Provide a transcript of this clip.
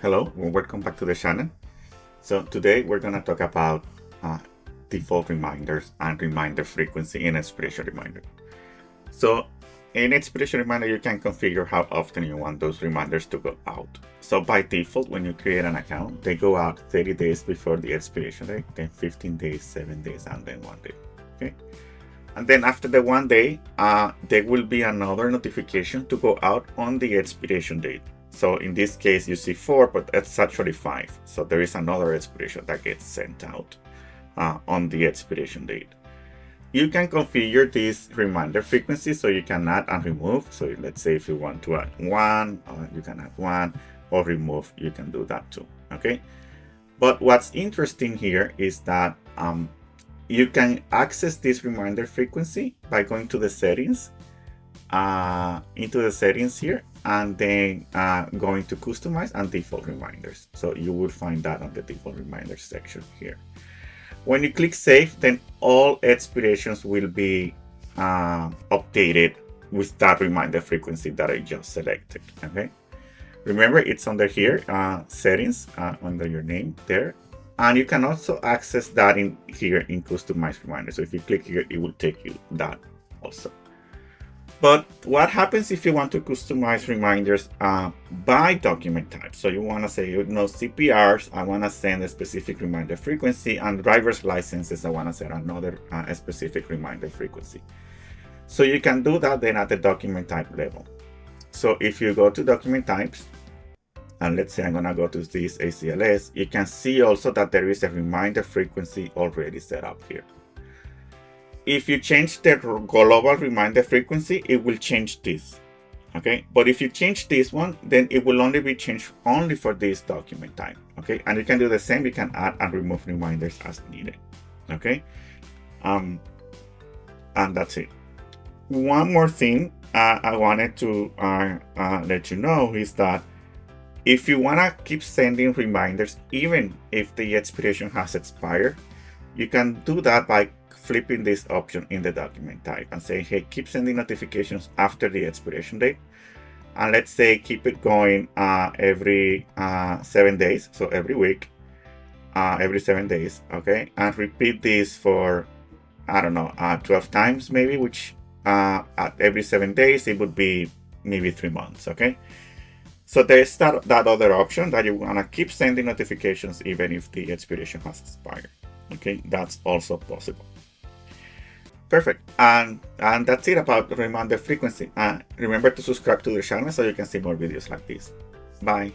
Hello, welcome back to the channel. So today we're going to talk about default reminders and reminder frequency in expiration reminder. So in expiration reminder, you can configure how often you want those reminders to go out. So by default, when you create an account, they go out 30 days before the expiration date, then 15 days, 7 days, and then 1 day. Okay. And then after the 1 day, there will be another notification to go out on the expiration date. So in this case, you see 4, but it's actually 5. So there is another expiration that gets sent out on the expiration date. You can configure this reminder frequency so you can add and remove. So let's say if you want to add 1, you can add 1, or remove, you can do that too. Okay. But what's interesting here is that you can access this reminder frequency by going to the settings, into the settings here, and then going to customize and default reminders. So you will find that on the default reminders section here. When you click save, then all expirations will be updated with that reminder frequency that I just selected. Okay. Remember, it's under here, settings, under your name there. And you can also access that in here in customize reminders. So if you click here, it will take you that also. But what happens if you want to customize reminders by document type? So you want to say, CPRs, I want to send a specific reminder frequency, and driver's licenses, I want to set another specific reminder frequency. So you can do that then at the document type level. So if you go to document types, and let's say I'm going to go to this ACLS, you can see also that there is a reminder frequency already set up here. If you change the global reminder frequency, it will change this. Okay, but if you change this one, then it will only be changed only for this document type. Okay, and you can do the same. You can add and remove reminders as needed. Okay, and that's it. One more thing I wanted to let you know is that if you want to keep sending reminders, even if the expiration has expired, you can do that by flipping this option in the document type and say, hey, keep sending notifications after the expiration date. And let's say keep it going every 7 days. So every week, every 7 days. Okay. And repeat this for, 12 times maybe, which at every 7 days, it would be maybe 3 months. Okay. So there's that other option that you want to keep sending notifications even if the expiration has expired. Okay, that's also possible. Perfect. And that's it about reminder frequency. Remember to subscribe to the channel so you can see more videos like this. Bye.